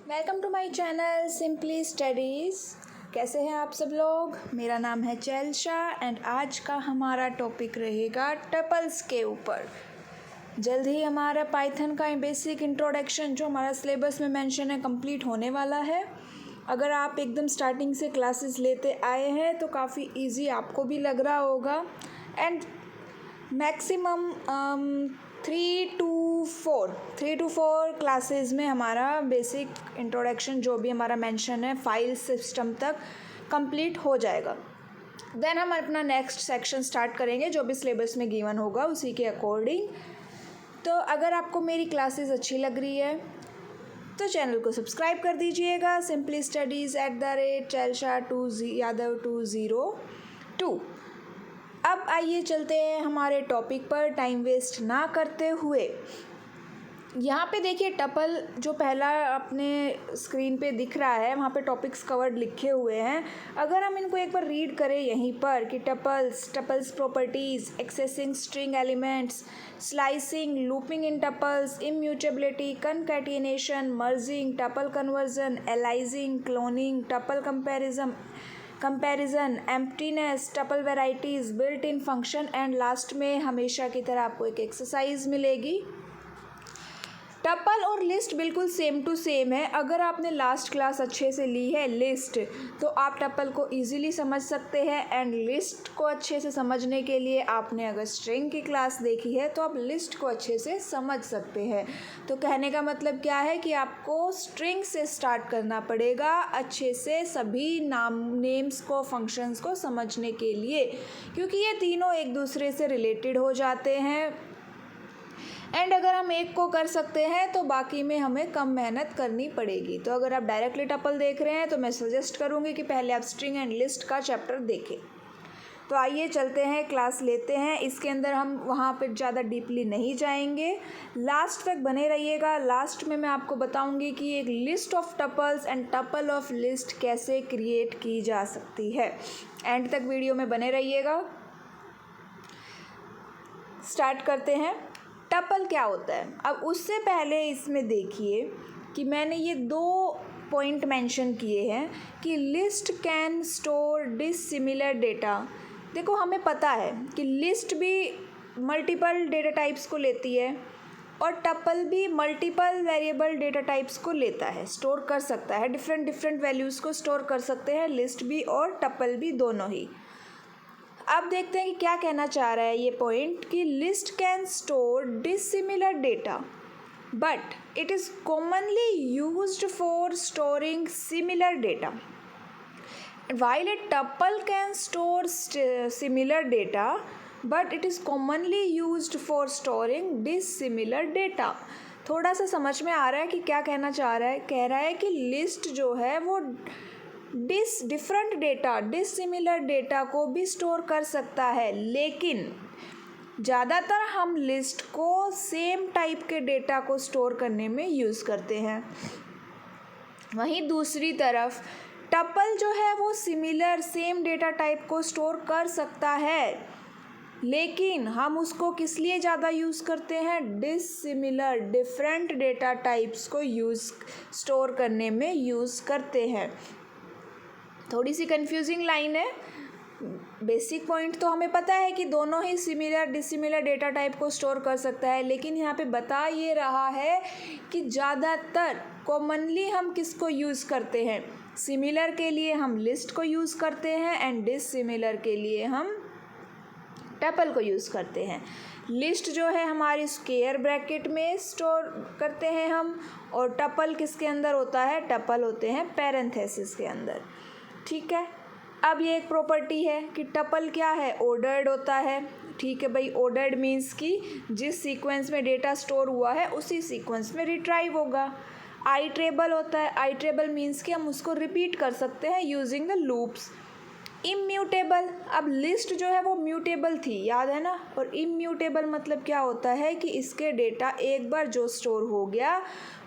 Welcome to my channel simply studies. कैसे हैं आप सब लोग। मेरा नाम है चैल्शा एंड आज का हमारा टॉपिक रहेगा टपल्स के ऊपर। जल्द ही हमारा पाइथन का बेसिक इंट्रोडक्शन जो हमारा सिलेबस में मेंशन है कंप्लीट होने वाला है। अगर आप एकदम स्टार्टिंग से क्लासेस लेते आए हैं तो काफ़ी इजी आपको भी लग रहा होगा एंड मैक्सिमम 3 to 4 क्लासेस में हमारा बेसिक इंट्रोडक्शन जो भी हमारा मेंशन है फाइल सिस्टम तक कंप्लीट हो जाएगा। देन हम अपना नेक्स्ट सेक्शन स्टार्ट करेंगे जो भी सिलेबस में गिवन होगा उसी के अकॉर्डिंग। तो अगर आपको मेरी क्लासेस अच्छी लग रही है तो चैनल को सब्सक्राइब कर दीजिएगा सिंपली स्टडीज़ @चैल्शा202। अब आइए चलते हैं हमारे टॉपिक पर टाइम वेस्ट ना करते हुए। यहाँ पे देखिए टपल जो पहला अपने स्क्रीन पे दिख रहा है वहाँ पे टॉपिक्स कवर्ड लिखे हुए हैं। अगर हम इनको एक बार रीड करें यहीं पर कि tuples properties, accessing string elements, slicing, looping in tuples, immutability, concatenation, merging, tuple conversion, aliasing, cloning, tuple comparison, emptiness, tuple varieties, built in function and last में हमेशा की तरह आपको एक एक्सरसाइज मिलेगी। टपल और लिस्ट बिल्कुल सेम टू सेम है। अगर आपने लास्ट क्लास अच्छे से ली है लिस्ट तो आप टपल को इजीली समझ सकते हैं एंड लिस्ट को अच्छे से समझने के लिए आपने अगर स्ट्रिंग की क्लास देखी है तो आप लिस्ट को अच्छे से समझ सकते हैं। तो कहने का मतलब क्या है कि आपको स्ट्रिंग से स्टार्ट करना पड़ेगा अच्छे से सभी नेम्स को, फंक्शंस को समझने के लिए, क्योंकि ये तीनों एक दूसरे से रिलेटेड हो जाते हैं एंड अगर हम एक को कर सकते हैं तो बाकी में हमें कम मेहनत करनी पड़ेगी। तो अगर आप डायरेक्टली टपल देख रहे हैं तो मैं सजेस्ट करूँगी कि पहले आप स्ट्रिंग एंड लिस्ट का चैप्टर देखें। तो आइए चलते हैं, क्लास लेते हैं। इसके अंदर हम वहाँ पर ज़्यादा डीपली नहीं जाएंगे, लास्ट तक बने रहिएगा। लास्ट में मैं आपको बताऊँगी कि एक list of tuples and tuple of list कैसे क्रिएट की जा सकती है। एंड तक वीडियो में बने रहिएगा। स्टार्ट करते हैं। टपल क्या होता है। अब उससे पहले इसमें देखिए कि मैंने ये 2 पॉइंट मेंशन किए हैं कि list can store dissimilar data. देखो हमें पता है कि लिस्ट भी मल्टीपल डेटा टाइप्स को लेती है और टपल भी मल्टीपल वेरिएबल डेटा टाइप्स को लेता है, स्टोर कर सकता है, डिफरेंट वैल्यूज़ को स्टोर कर सकते हैं लिस्ट भी और टपल भी, दोनों ही। अब देखते हैं कि क्या कहना चाह रहा है ये पॉइंट कि list can store dissimilar data but it is commonly used for storing similar data, while a tuple can store similar data but it is commonly used for storing dissimilar data। थोड़ा सा समझ में आ रहा है कि क्या कहना चाह रहा है। कह रहा है कि लिस्ट जो है वो डिफरेंट डेटा, डिसिमिलर डेटा को भी स्टोर कर सकता है, लेकिन ज़्यादातर हम लिस्ट को सेम टाइप के डेटा को स्टोर करने में यूज़ करते हैं। वहीं दूसरी तरफ टपल जो है वो सिमिलर सेम डेटा टाइप को स्टोर कर सकता है, लेकिन हम उसको किस लिए ज़्यादा यूज़ करते हैं, डिसिमिलर डिफरेंट डेटा टाइप्स को स्टोर करने में यूज़ करते हैं। थोड़ी सी कंफ्यूजिंग लाइन है। बेसिक पॉइंट तो हमें पता है कि दोनों ही सिमिलर डिसिमिलर डेटा टाइप को स्टोर कर सकता है, लेकिन यहाँ पे बता ये रहा है कि ज़्यादातर कॉमनली हम किसको यूज़ करते हैं। सिमिलर के लिए हम लिस्ट को यूज़ करते हैं एंड डिसिमिलर के लिए हम टपल को यूज़ करते हैं। लिस्ट जो है हमारी स्क्वायर ब्रैकेट में स्टोर करते हैं हम, और टपल किसके अंदर होता है, टपल होते हैं पैरेंथेसिस के अंदर। ठीक है। अब ये एक प्रॉपर्टी है कि टपल क्या है, ऑर्डर्ड होता है। ठीक है भाई, ऑर्डर्ड मीन्स कि जिस सीक्वेंस में डेटा स्टोर हुआ है उसी सीक्वेंस में रिट्राइव होगा। आइट्रेबल होता है। आइट्रेबल मीन्स कि हम उसको रिपीट कर सकते हैं यूजिंग द लूप्स। इम्यूटेबल, अब लिस्ट जो है वो म्यूटेबल थी, याद है ना। और इम्यूटेबल मतलब क्या होता है कि इसके डेटा एक बार जो स्टोर हो गया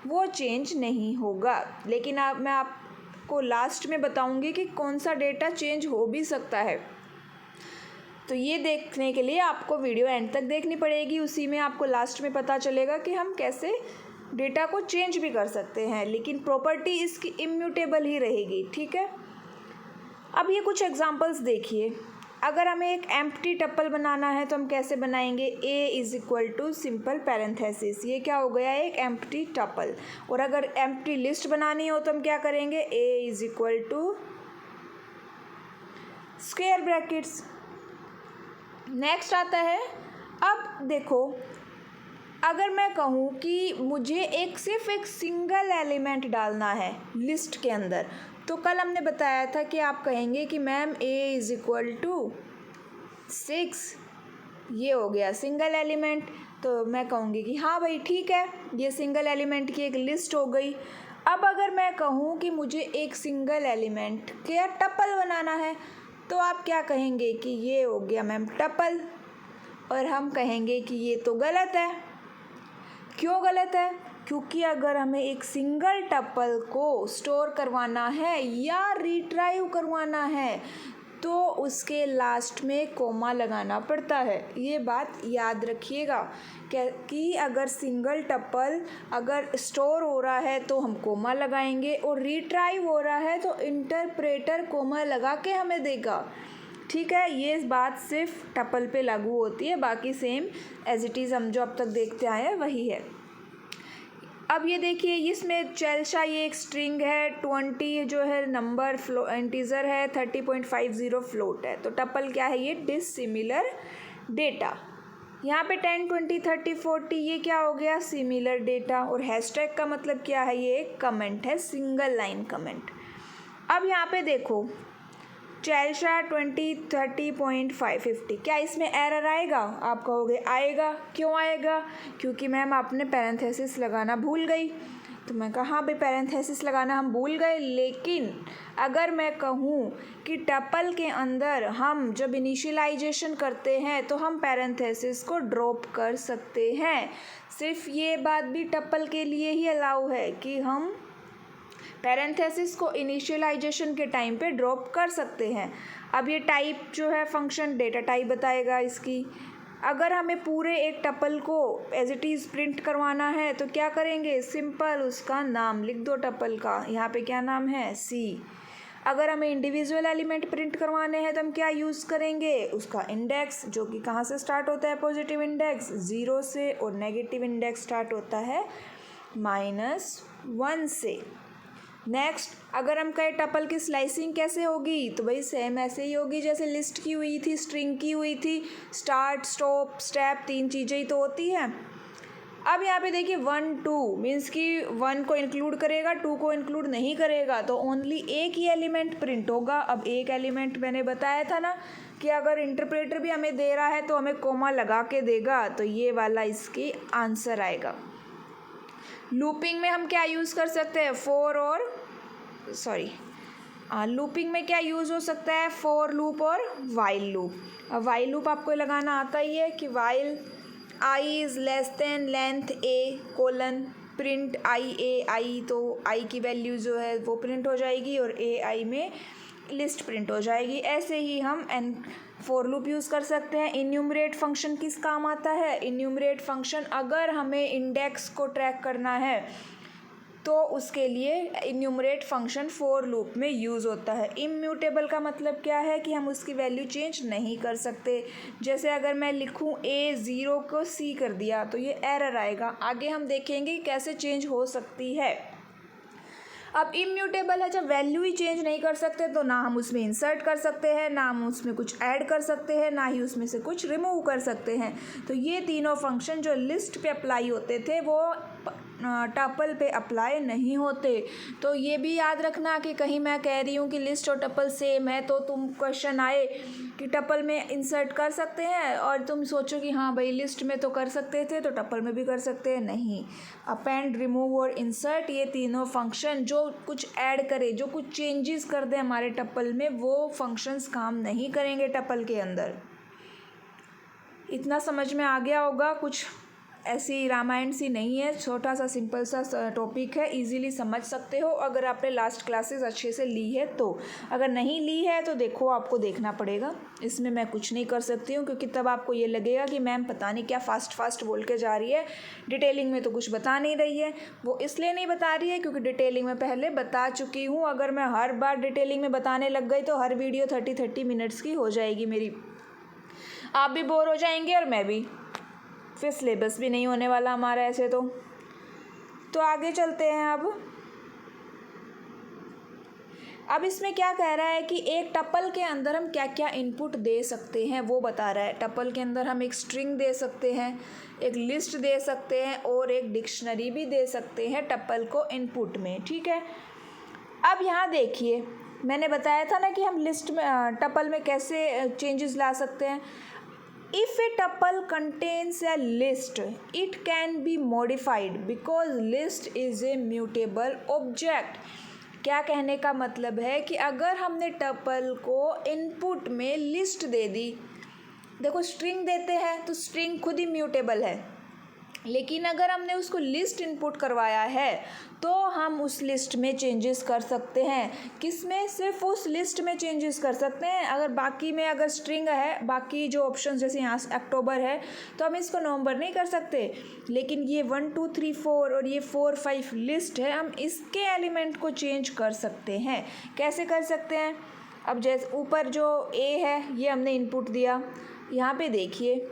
वो चेंज नहीं होगा। लेकिन अब मैं आपको लास्ट में बताऊंगी कि कौन सा डेटा चेंज हो भी सकता है। तो ये देखने के लिए आपको वीडियो एंड तक देखनी पड़ेगी, उसी में आपको लास्ट में पता चलेगा कि हम कैसे डेटा को चेंज भी कर सकते हैं, लेकिन प्रॉपर्टी इसकी इम्यूटेबल ही रहेगी। ठीक है, अब ये कुछ एग्जांपल्स देखिए। अगर हमें एक एम्प्टी टपल बनाना है तो हम कैसे बनाएंगे? A is equal to simple parenthesis, ये क्या हो गया? एक एम्प्टी टपल। और अगर एम्प्टी लिस्ट बनानी हो तो हम क्या करेंगे? A is equal to square brackets. Next आता है, अब देखो, अगर मैं कहूँ कि मुझे सिर्फ एक सिंगल एलिमेंट डालना है लिस्ट के अंदर, तो कल हमने बताया था कि आप कहेंगे कि ma'am A is equal to 6, ये हो गया सिंगल एलिमेंट। तो मैं कहूँगी कि हाँ भाई ठीक है, ये सिंगल एलिमेंट की एक लिस्ट हो गई। अब अगर मैं कहूँ कि मुझे एक सिंगल एलिमेंट का टपल बनाना है, तो आप क्या कहेंगे कि ये हो गया मैम टपल, और हम कहेंगे कि ये तो गलत है। क्यों गलत है? क्योंकि अगर हमें एक सिंगल टपल को स्टोर करवाना है या रिट्राइव करवाना है तो उसके लास्ट में कोमा लगाना पड़ता है। ये बात याद रखिएगा कि अगर सिंगल टपल अगर स्टोर हो रहा है तो हम कोमा लगाएंगे, और रिट्राइव हो रहा है तो इंटरप्रेटर कोमा लगा के हमें देगा। ठीक है, ये बात सिर्फ टपल पे लागू होती है, बाकी सेम एज इट इज़ हम जो अब तक देखते आए हैं वही है। अब ये देखिए, इसमें चेल्शा ये एक स्ट्रिंग है, 20 जो है नंबर इंटीजर है, 30.50 फ्लोट है। तो टपल क्या है? ये डिसिमिलर डेटा। यहाँ पे 10, 20, 30, 40 ये क्या हो गया? Similar data. और हैशटैग का मतलब क्या है? ये एक कमेंट है, सिंगल लाइन कमेंट। अब यहाँ पे देखो, चेल्शा 20, 30.50, क्या इसमें एरर आएगा? आप कहोगे आएगा। क्यों आएगा? क्योंकि मैम आपने पैरेंथेसिस लगाना भूल गई। तो मैं कहा हाँ भाई पैरेंथेसिस लगाना हम भूल गए, लेकिन अगर मैं कहूँ कि टपल के अंदर हम जब इनिशियलाइजेशन करते हैं तो हम पैरेंथेसिस को ड्रॉप कर सकते हैं। सिर्फ ये बात भी टपल के लिए ही अलाउ है कि हम पैरेंथेसिस को इनिशियलाइजेशन के टाइम पे ड्रॉप कर सकते हैं। अब ये टाइप जो है फंक्शन डेटा टाइप बताएगा इसकी। अगर हमें पूरे एक टपल को एज इट इज़ प्रिंट करवाना है तो क्या करेंगे? सिंपल उसका नाम लिख दो टपल का। यहाँ पे क्या नाम है? सी। अगर हमें इंडिविजुअल एलिमेंट प्रिंट करवाने हैं तो हम क्या यूज़ करेंगे? उसका इंडेक्स, जो कि कहाँ से स्टार्ट होता है? पॉजिटिव इंडेक्स 0 से, और नेगेटिव इंडेक्स स्टार्ट होता है -1 से। नेक्स्ट, अगर हम कहें टपल की स्लाइसिंग कैसे होगी, तो भाई सेम ऐसे ही होगी जैसे लिस्ट की हुई थी, स्ट्रिंग की हुई थी। स्टार्ट, स्टॉप, स्टेप, 3 चीज़ें ही तो होती हैं। अब यहाँ पे देखिए 1, 2 मीन्स कि 1 को इंक्लूड करेगा, 2 को इंक्लूड नहीं करेगा, तो ओनली एक ही एलिमेंट प्रिंट होगा। अब एक एलिमेंट मैंने बताया था ना कि अगर इंटरप्रेटर भी हमें दे रहा है तो हमें कोमा लगा के देगा, तो ये वाला इसकी आंसर आएगा। लूपिंग में हम क्या यूज़ कर सकते हैं? लूपिंग में क्या यूज़ हो सकता है? फॉर लूप और वाइल लूप। अब वाइल लूप आपको लगाना आता ही है कि while i is less than length a colon print i a i, तो आई की वैल्यू जो है वो प्रिंट हो जाएगी और ए आई में लिस्ट प्रिंट हो जाएगी। ऐसे ही हम फॉर लूप यूज़ कर सकते हैं। इन्यूमरेट फंक्शन किस काम आता है? इन्यूमरेट फंक्शन अगर हमें इंडेक्स को ट्रैक करना है तो उसके लिए इन्यूमरेट फंक्शन फॉर लूप में यूज़ होता है। इम्यूटेबल का मतलब क्या है? कि हम उसकी वैल्यू चेंज नहीं कर सकते। जैसे अगर मैं लिखूँ A0 को C कर दिया तो ये एरर आएगा। आगे हम देखेंगे कैसे चेंज हो सकती है। अब इम्यूटेबल है, जब वैल्यू ही चेंज नहीं कर सकते तो ना हम उसमें इंसर्ट कर सकते हैं, ना हम उसमें कुछ ऐड कर सकते हैं, ना ही उसमें से कुछ रिमूव कर सकते हैं। तो ये तीनों फंक्शन जो लिस्ट पे अप्लाई होते थे वो टपल पे अप्लाई नहीं होते। तो ये भी याद रखना कि कहीं मैं कह रही हूँ कि लिस्ट और टपल सेम है तो तुम क्वेश्चन आए कि टपल में इंसर्ट कर सकते हैं और तुम सोचो कि हाँ भाई लिस्ट में तो कर सकते थे तो टपल में भी कर सकते हैं। नहीं, अपेंड, रिमूव और इंसर्ट ये तीनों फंक्शन जो कुछ ऐड करे, जो कुछ चेंजेस कर दे हमारे टपल में, वो फंक्शंस काम नहीं करेंगे टपल के अंदर। इतना समझ में आ गया होगा। कुछ ऐसी रामायण सी नहीं है, छोटा सा सिंपल सा टॉपिक है, इजीली समझ सकते हो अगर आपने लास्ट क्लासेस अच्छे से ली है तो। अगर नहीं ली है तो देखो, आपको देखना पड़ेगा, इसमें मैं कुछ नहीं कर सकती हूँ, क्योंकि तब आपको ये लगेगा कि मैम पता नहीं क्या फास्ट बोल के जा रही है, डिटेलिंग में तो कुछ बता नहीं रही है। वो इसलिए नहीं बता रही है क्योंकि डिटेलिंग में पहले बता चुकी हूँ। अगर मैं हर बार डिटेलिंग में बताने लग गई तो हर वीडियो 30 मिनट्स की हो जाएगी मेरी, आप भी बोर हो जाएंगे और मैं भी, फिर सिलेबस भी नहीं होने वाला हमारा ऐसे तो आगे चलते हैं। अब इसमें क्या कह रहा है कि एक टपल के अंदर हम क्या क्या इनपुट दे सकते हैं वो बता रहा है। टपल के अंदर हम एक स्ट्रिंग दे सकते हैं, एक लिस्ट दे सकते हैं और एक डिक्शनरी भी दे सकते हैं टपल को इनपुट में, ठीक है। अब यहाँ देखिए, मैंने बताया था ना कि हम लिस्ट में टपल में कैसे चेंजेस ला सकते हैं। If a tuple contains a list, it can be modified because list is a mutable object. क्या कहने का मतलब है कि अगर हमने टपल को इनपुट में लिस्ट दे दी, देखो स्ट्रिंग देते हैं तो स्ट्रिंग खुद ही म्यूटेबल है, लेकिन अगर हमने उसको लिस्ट इनपुट करवाया है तो हम उस लिस्ट में चेंजेस कर सकते हैं। किस में? सिर्फ उस लिस्ट में चेंजेस कर सकते हैं। अगर बाकी में अगर स्ट्रिंग है, बाकी जो ऑप्शन जैसे यहाँ अक्टूबर है तो हम इसको नवंबर नहीं कर सकते, लेकिन ये 1 2 3 4 और ये 4 5 लिस्ट है, हम इसके एलिमेंट को चेंज कर सकते हैं। कैसे कर सकते हैं? अब जैसे ऊपर जो ए है ये हमने इनपुट दिया, यहाँ पे देखिए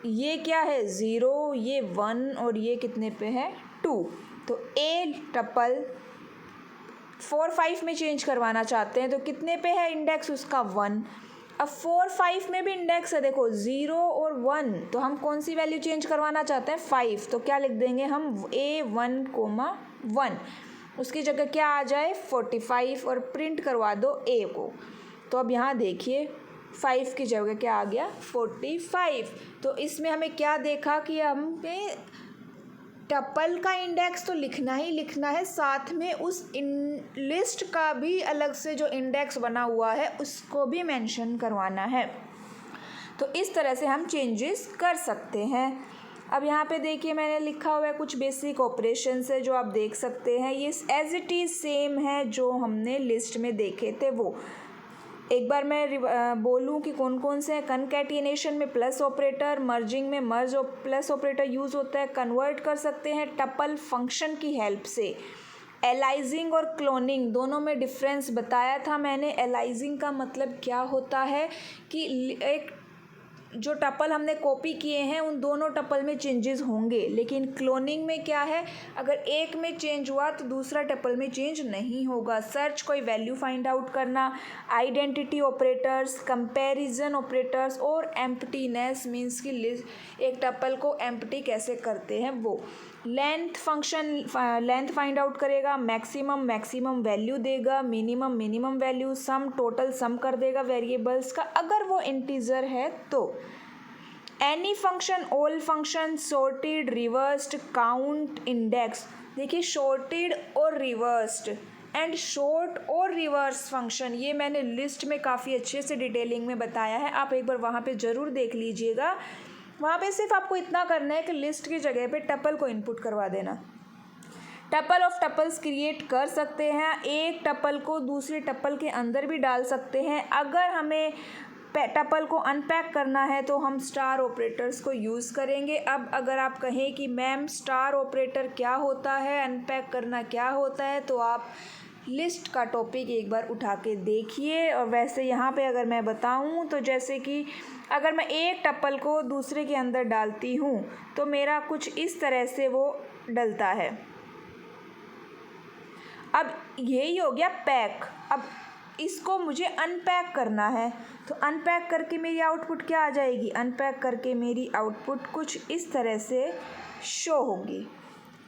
ये क्या है 0, ये 1 और ये कितने पे है 2। तो ए टपल 4 5 में चेंज करवाना चाहते हैं तो कितने पे है इंडेक्स उसका 1। अब 4 5 में भी इंडेक्स है देखो 0 और 1, तो हम कौन सी वैल्यू चेंज करवाना चाहते हैं 5, तो क्या लिख देंगे हम A1, 1, उसकी जगह क्या आ जाए 45 और प्रिंट करवा दो ए को। तो अब यहाँ देखिए 5 की जगह क्या आ गया 45। तो इसमें हमें क्या देखा कि हमें टपल का इंडेक्स तो लिखना ही लिखना है, साथ में उस लिस्ट का भी अलग से जो इंडेक्स बना हुआ है उसको भी मेंशन करवाना है। तो इस तरह से हम चेंजेस कर सकते हैं। अब यहाँ पे देखिए मैंने लिखा हुआ है कुछ बेसिक ऑपरेशंस है जो आप देख सकते हैं, ये एज इट इज़ सेम है जो हमने लिस्ट में देखे थे वो। एक बार मैं बोलूँ कि कौन कौन से हैं। कनकैटिनेशन में प्लस ऑपरेटर, मर्जिंग में मर्ज प्लस ऑपरेटर यूज़ होता है, कन्वर्ट कर सकते हैं टपल फंक्शन की हेल्प से। एलाइजिंग और क्लोनिंग दोनों में डिफरेंस बताया था मैंने। एलाइजिंग का मतलब क्या होता है कि एक जो टपल हमने कॉपी किए हैं उन दोनों टपल में चेंजेस होंगे, लेकिन क्लोनिंग में क्या है, अगर एक में चेंज हुआ तो दूसरा टपल में चेंज नहीं होगा। सर्च कोई वैल्यू फाइंड आउट करना, आइडेंटिटी ऑपरेटर्स, कंपैरिजन ऑपरेटर्स और एम्प्टीनेस मीन्स की लिस्ट एक टपल को एम्प्टी कैसे करते हैं वो। Length function length find out करेगा, मैक्सिमम वैल्यू देगा, minimum value, sum total sum कर देगा वेरिएबल्स का अगर वो इंटीजर है तो। Any function, all function, sorted, reversed, count, index. देखिए सॉर्टेड और रिवर्स्ड एंड शॉर्ट और रिवर्स फंक्शन ये मैंने लिस्ट में काफ़ी अच्छे से डिटेलिंग में बताया है, आप एक बार वहाँ पे ज़रूर देख लीजिएगा। वहाँ पे सिर्फ आपको इतना करना है कि लिस्ट की जगह पे टपल को इनपुट करवा देना। टपल ऑफ टपल्स क्रिएट कर सकते हैं, एक टपल को दूसरे टपल के अंदर भी डाल सकते हैं। अगर हमें टपल को अनपैक करना है तो हम स्टार ऑपरेटर्स को यूज़ करेंगे। अब अगर आप कहें कि मैम स्टार ऑपरेटर क्या होता है, अनपैक करना क्या होता है, तो आप लिस्ट का टॉपिक एक बार उठा के देखिए। और वैसे यहाँ पे अगर मैं बताऊँ तो जैसे कि अगर मैं एक टपल को दूसरे के अंदर डालती हूँ तो मेरा कुछ इस तरह से वो डलता है। अब यही हो गया पैक। अब इसको मुझे अनपैक करना है तो अनपैक करके मेरी आउटपुट क्या आ जाएगी, अनपैक करके मेरी आउटपुट कुछ इस तरह से शो होगी।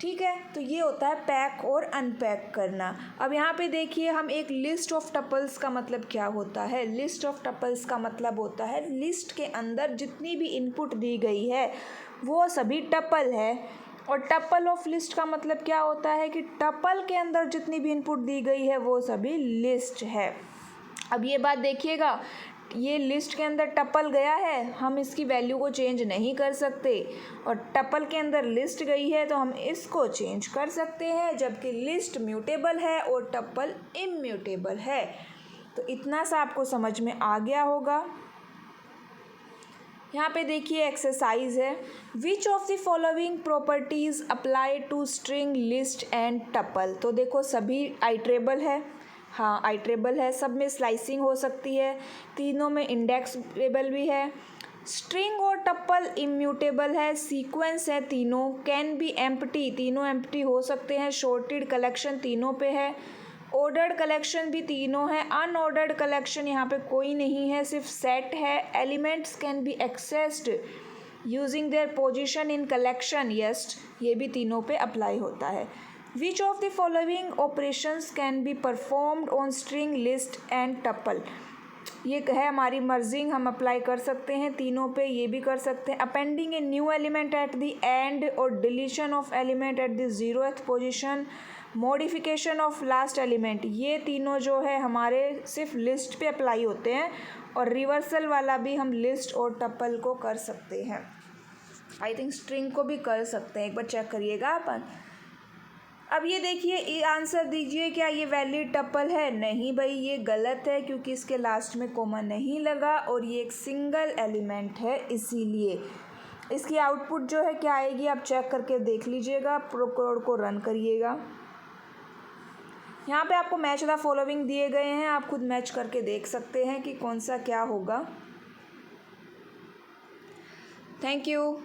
ठीक है, तो ये होता है पैक और अनपैक करना। अब यहाँ पे देखिए हम एक लिस्ट ऑफ टपल्स का मतलब क्या होता है। लिस्ट ऑफ टपल्स का मतलब होता है लिस्ट के अंदर जितनी भी इनपुट दी गई है वो सभी टपल है। और टपल ऑफ लिस्ट का मतलब क्या होता है कि टपल के अंदर जितनी भी इनपुट दी गई है वो सभी लिस्ट है। अब ये बात देखिएगा, ये लिस्ट के अंदर टपल गया है, हम इसकी वैल्यू को चेंज नहीं कर सकते, और टपल के अंदर लिस्ट गई है तो हम इसको चेंज कर सकते हैं, जबकि लिस्ट म्यूटेबल है और टपल इम्यूटेबल है। तो इतना सा आपको समझ में आ गया होगा। यहाँ पे देखिए एक्सरसाइज है, which of the following properties apply to string, list and tuple. तो देखो सभी आइट्रेबल है, हाँ आइट्रेबल है, सब में स्लाइसिंग हो सकती है, तीनों में इंडेक्सेबल भी है। स्ट्रिंग और टपल इम्यूटेबल है, सीक्वेंस है तीनों, कैन बी एम्प्टी, तीनों एम्प्टी हो सकते हैं, शॉर्टेड कलेक्शन तीनों पे है, ऑर्डर्ड कलेक्शन भी तीनों है, अनऑर्डर्ड कलेक्शन यहाँ पे कोई नहीं है, सिर्फ सेट है। Elements can be accessed using their position in collection, yes, ये भी तीनों पे अप्लाई होता है। Which of the following operations can be performed on string, list and tuple. ये है हमारी मर्जिंग, हम अप्लाई कर सकते हैं तीनों पे, ये भी कर सकते हैं। Appending a new element at the end और deletion of element at the 0th position, modification of last element, ये तीनों जो है हमारे सिर्फ लिस्ट पे अप्लाई होते हैं, और रिवर्सल वाला भी हम लिस्ट और टपल को कर सकते हैं। आई थिंक स्ट्रिंग को भी कर सकते हैं, एक बार चेक करिएगा अपन। अब ये देखिए, ये आंसर दीजिए, क्या ये वैलिड टपल है? नहीं भाई, ये गलत है, क्योंकि इसके लास्ट में कोमा नहीं लगा और ये एक सिंगल एलिमेंट है, इसीलिए। इसकी आउटपुट जो है क्या आएगी, आप चेक करके देख लीजिएगा, कोड को रन करिएगा। यहाँ पे आपको मैच द फॉलोइंग दिए गए हैं, आप खुद मैच करके देख सकते हैं कि कौन सा क्या होगा। Thank you.